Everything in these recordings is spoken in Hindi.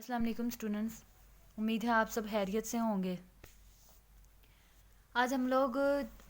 अस्सलाम वालेकुम स्टूडेंट्स। उम्मीद है आप सब खैरियत से होंगे। आज हम लोग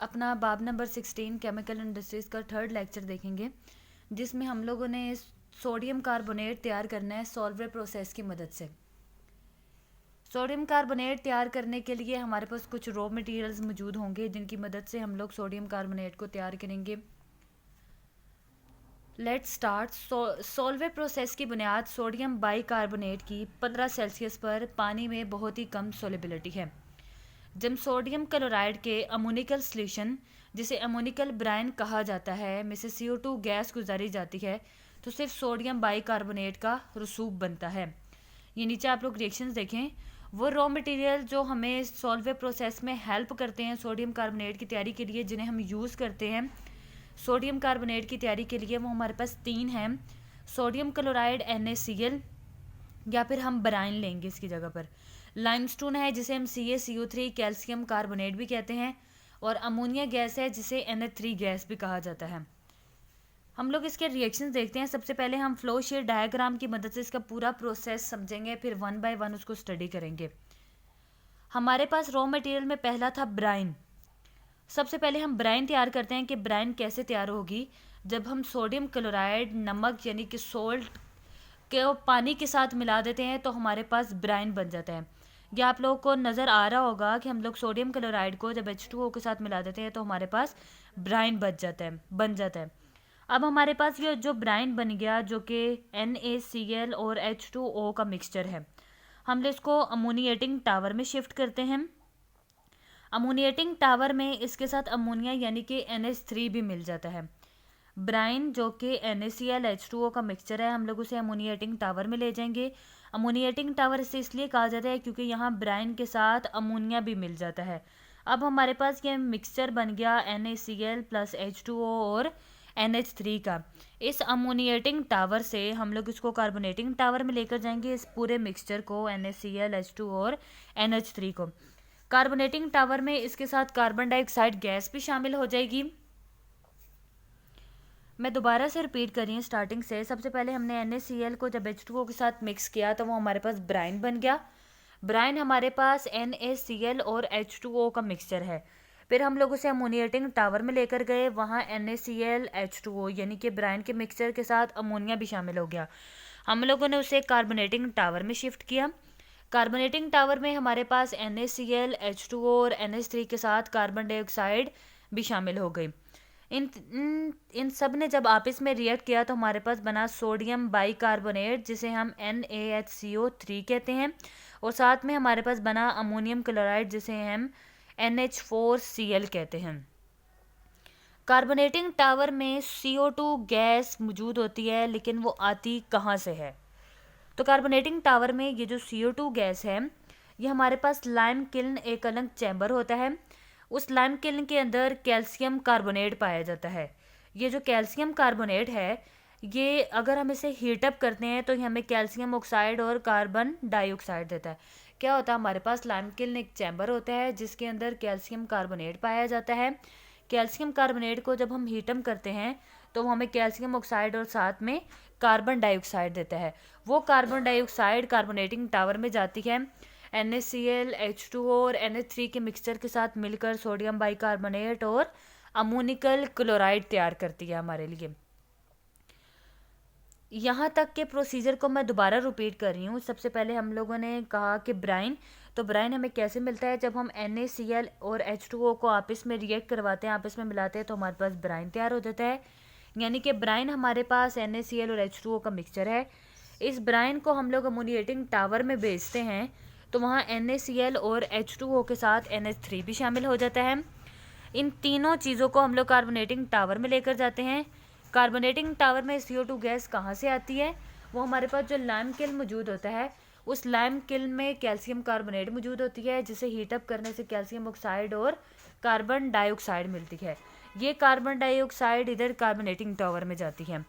अपना बाब नंबर 16 केमिकल इंडस्ट्रीज़ का थर्ड लेक्चर देखेंगे, जिसमें हम लोगों ने सोडियम कार्बोनेट तैयार करना है सॉल्वर प्रोसेस की मदद से। सोडियम कार्बोनेट तैयार करने के लिए हमारे पास कुछ रॉ मटेरियल्स मौजूद होंगे, जिनकी मदद से हम लोग सोडियम कार्बोनेट को तैयार करेंगे। Let's start. सॉल्वर प्रोसेस की बुनियाद सोडियम बाइकार्बोनेट की 15 सेल्सियस पर पानी में बहुत ही कम सोलिबिलिटी है। जब सोडियम क्लोराइड के अमोनिकल सॉल्यूशन, जिसे अमोनिकल ब्राइन कहा जाता है, में से CO2 गैस गुजारी जाती है, तो सिर्फ सोडियम बाइकार्बोनेट का रसूब बनता है। ये नीचे आप लोग रिएक्शंस देखें। वो रॉ मटेरियल जो हमें सॉल्वर प्रोसेस में हेल्प करते हैं सोडियम कार्बोनेट की तैयारी के लिए, जिन्हें हम यूज़ करते हैं सोडियम कार्बोनेट की तैयारी के लिए, वो हमारे पास 3 हैं। सोडियम क्लोराइड NaCl, या फिर हम ब्राइन लेंगे इसकी जगह पर। लाइमस्टोन है, जिसे हम CaCO3 कैल्शियम कार्बोनेट भी कहते हैं, और अमोनिया गैस है, जिसे NH3 गैस भी कहा जाता है। हम लोग इसके रिएक्शंस देखते हैं। सबसे पहले हम फ्लो शीट डायग्राम की मदद से इसका पूरा प्रोसेस समझेंगे, फिर 1 बाय 1 उसको स्टडी करेंगे। हमारे पास रॉ मटेरियल में पहला था ब्राइन। सबसे पहले हम ब्राइन तैयार करते हैं कि ब्राइन कैसे तैयार होगी। जब हम सोडियम क्लोराइड, नमक यानी कि सोल्ट के पानी के साथ मिला देते हैं, तो हमारे पास ब्राइन बन जाता है। या आप लोगों को नज़र आ रहा होगा कि हम लोग सोडियम क्लोराइड को जब H2O के साथ मिला देते हैं, तो हमारे पास ब्राइन बन जाता है। अब हमारे पास ये जो ब्राइन बन गया, जो कि NaCl और H2O का मिक्सचर है, हम इसको अमोनिएटिंग टावर में शिफ्ट करते हैं। अमोनिएटिंग टावर में इसके साथ अमोनिया यानी कि NH3 भी मिल जाता है। ब्राइन जो कि NaCl H2O का मिक्सचर है, हम लोग उसे अमोनिएटिंग टावर में ले जाएंगे। अमोनिएटिंग टावर इसे इसलिए कहा जाता है क्योंकि यहाँ ब्राइन के साथ अमोनिया भी मिल जाता है। अब हमारे पास ये मिक्सचर बन गया NaCl प्लस H2O और NH3 का। इस अमोनिएटिंग टावर से हम लोग इसको कार्बोनेटिंग टावर में लेकर जाएंगे, इस पूरे मिक्सचर को, NaCl H2O और NH3 को। कार्बोनेटिंग टावर में इसके साथ कार्बन डाइऑक्साइड गैस भी शामिल हो जाएगी। मैं दोबारा से रिपीट कर रही हूँ स्टार्टिंग से। सबसे पहले हमने NaCl को जब H2O के साथ मिक्स किया, तो वो हमारे पास ब्राइन बन गया। ब्राइन हमारे पास NaCl और H2O का मिक्सचर है। फिर हम लोग उसे अमोनिएटिंग टावर में लेकर गए, वहाँ NaCl H2O यानी कि ब्राइन के मिक्सचर के साथ अमोनिया भी शामिल हो गया। हम लोगों ने उसे कार्बोनेटिंग टावर में शिफ्ट किया। कार्बोनेटिंग टावर में हमारे पास NaCl H2O और NH3 के साथ कार्बन डाइऑक्साइड भी शामिल हो गई। इन सब ने जब आपस में रिएक्ट किया, तो हमारे पास बना सोडियम बाइकार्बोनेट, जिसे हम NaHCO3 कहते हैं, और साथ में हमारे पास बना अमोनियम क्लोराइड, जिसे हम NH4Cl कहते हैं। कार्बोनेटिंग टावर में CO2 गैस मौजूद होती है, लेकिन वो आती कहाँ से है? तो कार्बोनेटिंग टावर में ये जो CO2 गैस है, ये हमारे पास लाइम किल्न एक अलग चैम्बर होता है। उस लाइम किल्न के अंदर कैल्शियम कार्बोनेट पाया जाता है। ये जो कैल्शियम कार्बोनेट है, ये अगर हम इसे हीटअप करते हैं, तो ये हमें कैल्शियम ऑक्साइड और कार्बन डाइऑक्साइड देता है। क्या होता है, हमारे पास लाइम किल्न एक चैम्बर होता है, जिसके अंदर कैल्शियम कार्बोनेट पाया जाता है। कैल्शियम कार्बोनेट को जब हम हीटअप करते हैं, तो वो हमें कैल्शियम ऑक्साइड और साथ में कार्बन डाइऑक्साइड देता है। वो कार्बन डाइऑक्साइड कार्बोनेटिंग टावर में जाती है, NaCl H2O और NH3 के मिक्सचर के साथ मिलकर सोडियम बाइकार्बोनेट और अमोनिकल क्लोराइड तैयार करती है हमारे लिए। यहाँ तक के प्रोसीजर को मैं दोबारा रिपीट कर रही हूँ। सबसे पहले हम लोगों ने कहा कि ब्राइन, तो ब्राइन हमें कैसे मिलता है? जब हम NaCl और H2O को आपस में रिएक्ट करवाते हैं, आपस में मिलाते हैं, तो हमारे पास ब्राइन तैयार हो जाता है। यानी कि ब्राइन हमारे पास NaCl और H2O का मिक्सचर है। इस ब्राइन को हम लोग अमोनिएटिंग टावर में भेजते हैं, तो वहाँ NaCl और H2O के साथ NH3 भी शामिल हो जाता है। इन तीनों चीज़ों को हम लोग कार्बोनेटिंग टावर में लेकर जाते हैं। कार्बोनेटिंग टावर में CO2 गैस कहाँ से आती है? वो हमारे पास जो लाइम किल्न मौजूद होता है, उस लाइम किल्न में कैल्शियम कार्बोनेट मौजूद होती है, जिसे हीटअप करने से कैल्शियम ऑक्साइड और कार्बन डाइऑक्साइड मिलती है। ये कार्बन डाइऑक्साइड इधर कार्बोनेटिंग टावर में जाती है।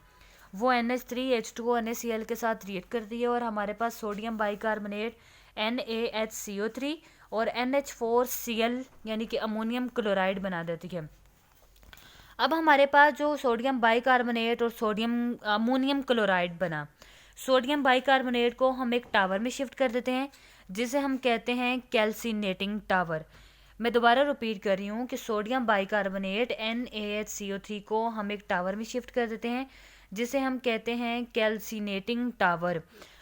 वो NH3 H2O NaCl के साथ रिएक्ट करती है, और हमारे पास सोडियम बाइकार्बोनेट NaHCO3 और NH4Cl यानी कि अमोनियम क्लोराइड बना देती है। अब हमारे पास जो सोडियम बाइकार्बोनेट और सोडियम अमोनियम क्लोराइड बना, सोडियम बाइकार्बोनेट को हम एक टावर में शिफ्ट कर देते हैं जिसे हम कहते हैं कैल्सिनेटिंग टावर। मैं दोबारा रिपीट कर रही हूँ कि सोडियम बाइकार्बोनेट NaHCO3 को हम एक टावर में शिफ्ट कर देते हैं जिसे हम कहते हैं कैल्सिनेटिंग टावर।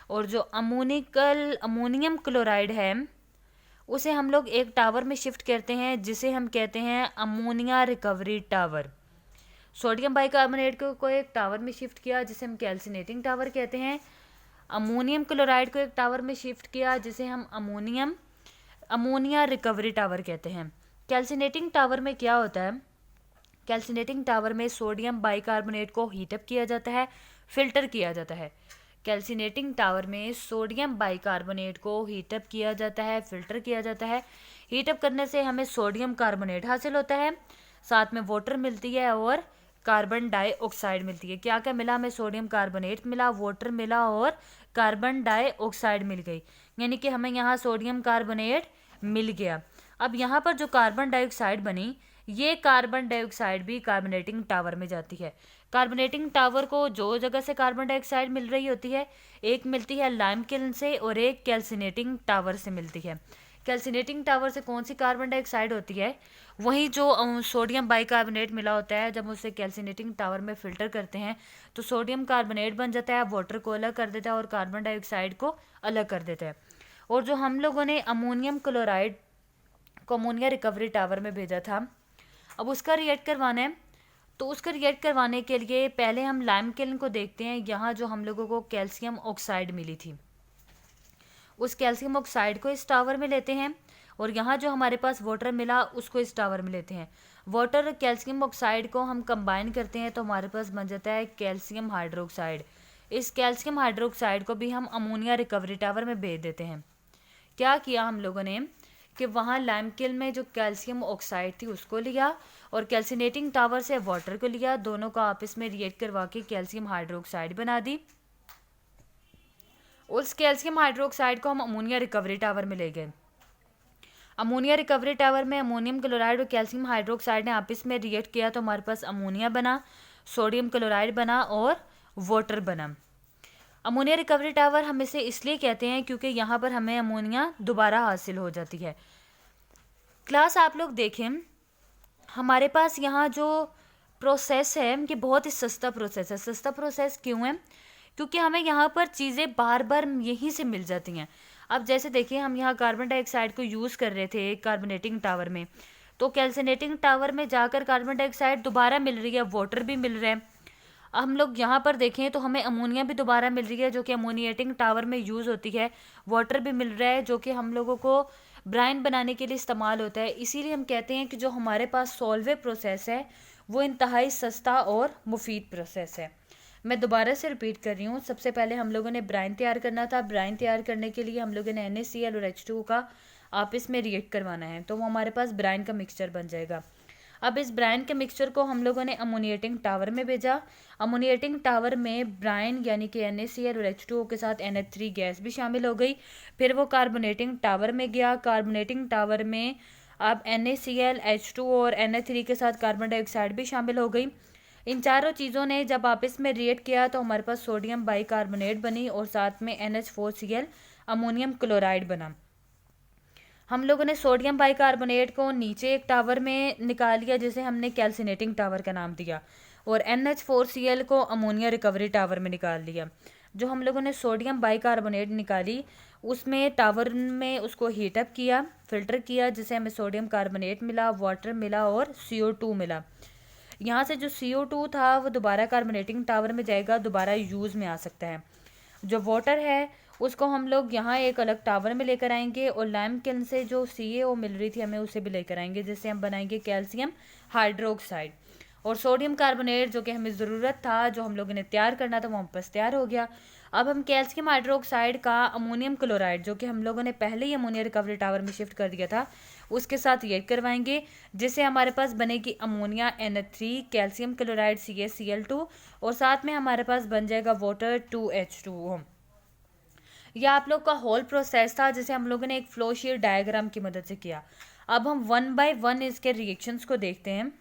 और जो अमोनियम क्लोराइड है उसे हम लोग एक टावर में शिफ्ट करते हैं जिसे हम कहते हैं ammonia recovery tower. Sodium bicarbonate को एक टावर में शिफ्ट किया जिसे हम कैल्सिनेटिंग टावर कहते हैं। अमोनियम क्लोराइड को एक टावर में शिफ्ट किया जिसे हम अमोनिया रिकवरी टावर कहते हैं। कैल्सिनेटिंग टावर में क्या होता है? कैल्सिनेटिंग टावर में सोडियम बाइकार्बोनेट को हीटअप किया जाता है, फिल्टर किया जाता है। कैल्सिनेटिंग टावर में सोडियम बाइकार्बोनेट को हीटअप किया जाता है, फिल्टर किया जाता है। हीटअप करने से हमें सोडियम कार्बोनेट हासिल होता है, साथ में वाटर मिलती है और कार्बन डाइऑक्साइड मिलती है। क्या क्या मिला हमें? सोडियम कार्बोनेट मिला, वाटर मिला और कार्बन डाइऑक्साइड मिल गई, यानी कि हमें यहाँ सोडियम कार्बोनेट मिल गया। अब यहाँ पर जो कार्बन डाइऑक्साइड बनी, ये कार्बन डाइऑक्साइड भी कार्बोनेटिंग टावर में जाती है। कार्बोनेटिंग टावर को जो जगह से कार्बन डाइऑक्साइड मिल रही होती है, एक मिलती है लाइम किल्न से और एक कैल्सिनेटिंग टावर से मिलती है। कैल्सिनेटिंग टावर से कौन सी कार्बन डाइऑक्साइड होती है? वहीं जो सोडियम बाइकार्बोनेट मिला होता है, जब उसे कैल्सिनेटिंग टावर में फिल्टर करते हैं तो सोडियम कार्बोनेट बन जाता है, वाटर को अलग कर देता है और कार्बन डाइऑक्साइड को अलग कर देता है। और जो हम लोगों ने अमोनियम क्लोराइड को अमोनिया रिकवरी टावर में भेजा था, अब उसका रिएक्ट करवाना है। तो उसका रिएक्ट करवाने के लिए पहले हम लाइम किल्न को देखते हैं। यहाँ जो हम लोगों को कैल्शियम ऑक्साइड मिली थी, उस कैल्शियम ऑक्साइड को इस टावर में लेते हैं और यहाँ जो हमारे पास वाटर मिला उसको इस टावर में लेते हैं। वाटर और कैल्शियम ऑक्साइड को हम कंबाइन करते हैं तो हमारे पास बन जाता है कैल्शियम हाइड्रोक्साइड। इस कैल्शियम हाइड्रोक्साइड को भी हम अमोनिया रिकवरी टावर में भेज देते हैं। क्या किया हम लोगों ने कि वहाँ लाइम किल्न में जो कैल्शियम ऑक्साइड थी उसको लिया और कैल्सिनेटिंग टावर से वाटर को लिया, दोनों का आपस में रिएक्ट करवा के कैल्शियम हाइड्रोक्साइड बना दी। उस कैल्शियम हाइड्रोक्साइड को हम अमोनिया रिकवरी टावर में ले गए। अमोनिया रिकवरी टावर में अमोनियम क्लोराइड और कैल्शियम हाइड्रोक्साइड ने आपस में रिएक्ट किया तो हमारे पास अमोनिया बना, सोडियम क्लोराइड बना और वाटर बना। अमोनिया रिकवरी टावर हम इसे इसलिए कहते हैं क्योंकि यहाँ पर हमें अमोनिया दोबारा हासिल हो जाती है। क्लास आप लोग देखें, हमारे पास यहाँ जो प्रोसेस है ये बहुत ही सस्ता प्रोसेस है। सस्ता प्रोसेस क्यों है? क्योंकि हमें यहाँ पर चीज़ें बार बार यहीं से मिल जाती हैं। अब जैसे देखिए, हम यहाँ कार्बन डाइऑक्साइड को यूज़ कर रहे थे कार्बोनेटिंग टावर में, तो कैल्सिनेटिंग टावर में जाकर कार्बन डाइऑक्साइड दोबारा मिल रही है, वाटर भी मिल रहा है। हम लोग यहाँ पर देखें तो हमें अमोनिया भी दोबारा मिल रही है जो कि अमोनिएटिंग टावर में यूज़ होती है, वाटर भी मिल रहा है जो कि हम लोगों को ब्राइन बनाने के लिए इस्तेमाल होता है। इसीलिए हम कहते हैं कि जो हमारे पास सॉल्वे प्रोसेस है वो इंतहाई सस्ता और मुफीद प्रोसेस है। मैं दोबारा से रिपीट कर रही हूँ, सबसे पहले हम लोगों ने ब्राइन तैयार करना था। ब्राइन तैयार करने के लिए हम लोगों ने NaCl और H2O का आपस में रिएक्ट करवाना है, तो वो हमारे पास ब्राइन का मिक्सचर बन जाएगा। अब इस ब्राइन के मिक्सचर को हम लोगों ने अमोनिएटिंग टावर में भेजा। अमोनिएटिंग टावर में ब्राइन यानी कि NaCl और H2O के साथ NH3 गैस भी शामिल हो गई। फिर वो कार्बोनेटिंग टावर में गया। कार्बोनेटिंग टावर में अब NaCl, H2O और NH3 के साथ कार्बन डाइऑक्साइड भी शामिल हो गई। इन चारों चीज़ों ने जब आपस में रिएक्ट किया तो हमारे पास सोडियम बाइकार्बोनेट बनी और साथ में NH4Cl अमोनियम क्लोराइड बना। हम लोगों ने सोडियम बाइकार्बोनेट को नीचे एक टावर में निकाल लिया जिसे हमने कैल्सिनेटिंग टावर का नाम दिया, और NH4Cl को अमोनिया रिकवरी टावर में निकाल लिया। जो हम लोगों ने सोडियम बाइकार्बोनेट निकाली उसमें टावर में उसको हीटअप किया, फिल्टर किया, जिसे हमें सोडियम कार्बोनेट मिला, वाटर मिला और CO2 मिला। यहाँ से जो CO2 था वो दोबारा कार्बोनेटिंग टावर में जाएगा, दोबारा यूज़ में आ सकता है। जो वाटर है उसको हम लोग यहाँ एक अलग टावर में लेकर आएंगे और लाइम किल्न से जो CaO मिल रही थी हमें उसे भी लेकर आएंगे, जिससे हम बनाएंगे कैल्शियम हाइड्रोक्साइड। और सोडियम कार्बोनेट जो कि हमें ज़रूरत था, जो हम लोगों ने तैयार करना था, वो हम पास तैयार हो गया। अब हम कैल्शियम हाइड्रोक्साइड का अमोनियम क्लोराइड जो कि हम लोगों ने पहले ही अमोनिया रिकवरी टावर में शिफ्ट कर दिया था उसके साथ रिएक्ट करवाएंगे, जिससे हमारे पास बनेगी ammonia NH3, calcium chloride CaCl2 और साथ में हमारे पास बन जाएगा वाटर 2H2O। यह आप लोग का होल प्रोसेस था जिसे हम लोगों ने एक फ्लो शीट डायग्राम की मदद से किया। अब हम 1 बाय 1 इसके रिएक्शंस को देखते हैं।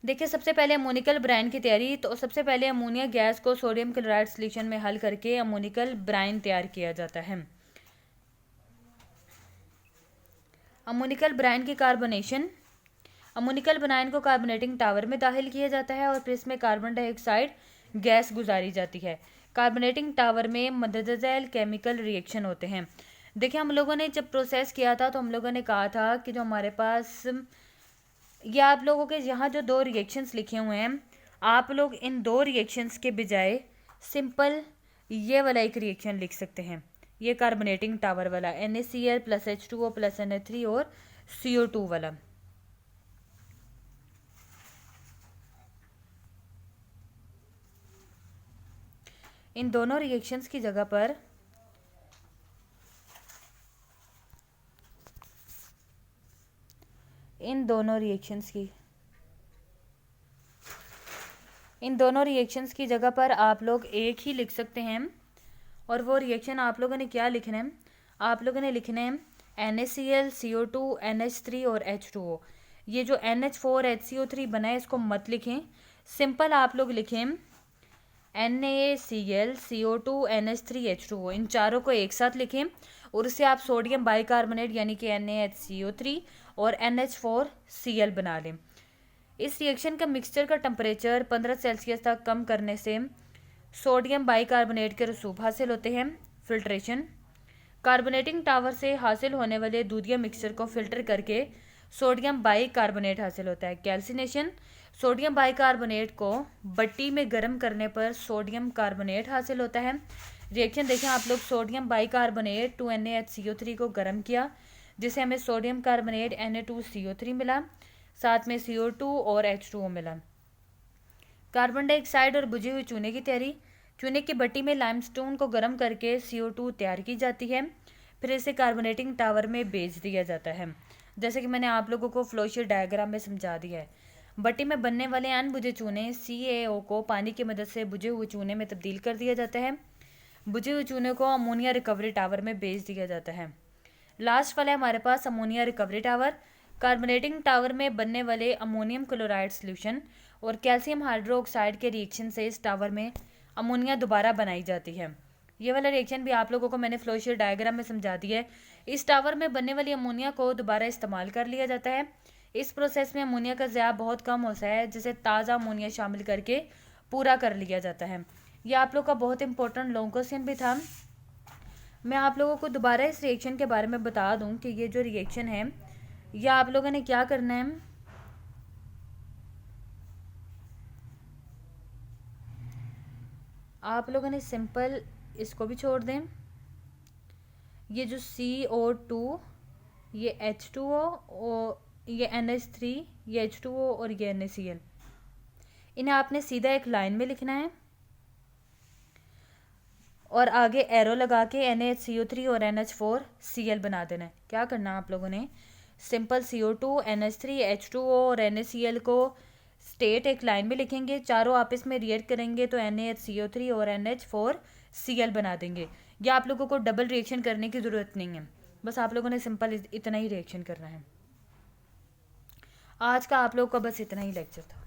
देखिए सबसे पहले अमोनिकल ब्राइन की तैयारी। तो सबसे पहले अमोनिया गैस को सोडियम क्लोराइड सॉल्यूशन में हल करके अमोनिकल ब्राइन तैयार किया जाता है। अमोनिकल ब्राइन की कार्बोनेशन। अमोनिकल ब्राइन को कार्बोनेटिंग टावर में दाखिल किया जाता है और फिर इसमें कार्बन डाइऑक्साइड गैस गुजारी जाती है। कार्बोनेटिंग टावर में मंदरजाइल केमिकल रिएक्शन होते हैं। देखिए हम लोगों ने जब प्रोसेस किया था तो हम लोगों ने कहा था कि जो हमारे पास ये आप लोगों के यहाँ जो दो रिएक्शंस लिखे हुए हैं, आप लोग इन दो रिएक्शंस के बजाय सिंपल ये वाला एक रिएक्शन लिख सकते हैं। ये कार्बोनेटिंग टावर वाला NaCl plus H2O plus Na3 और CO2 वाला। इन दोनों रिएक्शंस की जगह पर इन दोनों रिएक्शंस की जगह पर आप लोग एक ही लिख सकते हैं। और वो रिएक्शन आप लोगों ने क्या लिखना है, आप लोगों ने लिखना है NaCl CO2 NH3 और H2O। ये जो NH4 HCO3 बना है इसको मत लिखें, सिंपल आप लोग लिखें NaCl CO2 NH3 H2O। इन चारों को एक साथ लिखें और उससे आप सोडियम बाइकार्बोनेट यानी कि NaHCO3 और NH4Cl बना लें। इस रिएक्शन का मिक्सचर का टेम्परेचर 15 सेल्सियस तक कम करने से सोडियम बाइकार्बोनेट के रसूब हासिल होते हैं। फिल्ट्रेशन। कार्बोनेटिंग टावर से हासिल होने वाले दूधिया मिक्सचर को फिल्टर करके सोडियम बाइकार्बोनेट हासिल होता है। कैल्सिनेशन। सोडियम बाइकार्बोनेट को भट्टी में गर्म करने पर सोडियम कार्बोनेट हासिल होता है। रिएक्शन देखें आप लोग, सोडियम बाइकार्बोनेट 2NaHCO3 को गर्म किया जिसे हमें सोडियम कार्बोनेट Na2CO3 मिला, साथ में CO2 और H2O मिला। कार्बन डाइऑक्साइड और बुझे हुए चूने की तैयारी। चूने की भट्टी में लाइमस्टोन को गर्म करके CO2 तैयार की जाती है, फिर इसे कार्बोनेटिंग टावर में भेज दिया जाता है। जैसे कि मैंने आप लोगों को फ्लोशीट डायग्राम में समझा दिया है। भट्टी में बनने वाले अनबुझे चूने CaO को पानी की मदद से बुझे हुए चूने में तब्दील कर दिया जाता है। बुझे हुए चूने को अमोनिया रिकवरी टावर में भेज दिया जाता है। लास्ट वाला है हमारे पास ammonia recovery tower. Carbonating tower में बनने वाले अमोनियम क्लोराइड सॉल्यूशन और कैल्शियम हाइड्रोक्साइड के रिएक्शन से इस टावर में अमोनिया दोबारा बनाई जाती है। ये वाला रिएक्शन भी आप लोगों को मैंने फ्लोशीट डायग्राम में समझा दिया है। इस टावर में बनने वाली अमोनिया को दोबारा इस्तेमाल कर लिया जाता है। इस प्रोसेस में अमोनिया का ज़्यादा बहुत कम होता है जिसे ताज़ा अमोनिया शामिल करके पूरा कर लिया जाता है। यह आप लोग का बहुत इंपॉर्टेंट लॉन्ग क्वेश्चन भी था। मैं आप लोगों को दोबारा इस रिएक्शन के बारे में बता दूं कि ये जो रिएक्शन है यह आप लोगों ने क्या करना है, आप लोगों ने सिंपल इसको भी छोड़ दें। ये जो CO2, ये H2O और ये NH3, ये H2O और ये NaCl, इन्हें आपने सीधा एक लाइन में लिखना है और आगे एरो लगा के NaHCO3 और NH4Cl बना देना है। क्या करना है आप लोगों ने, सिंपल CO2 NH3 H2O और NaCl को स्टेट एक लाइन में लिखेंगे, चारों आपस में रिएक्ट करेंगे तो NaHCO3 और NH4Cl बना देंगे। या आप लोगों को डबल रिएक्शन करने की ज़रूरत नहीं है, बस आप लोगों ने सिंपल इतना ही रिएक्शन करना है। आज का आप लोगों का बस इतना ही लेक्चर था।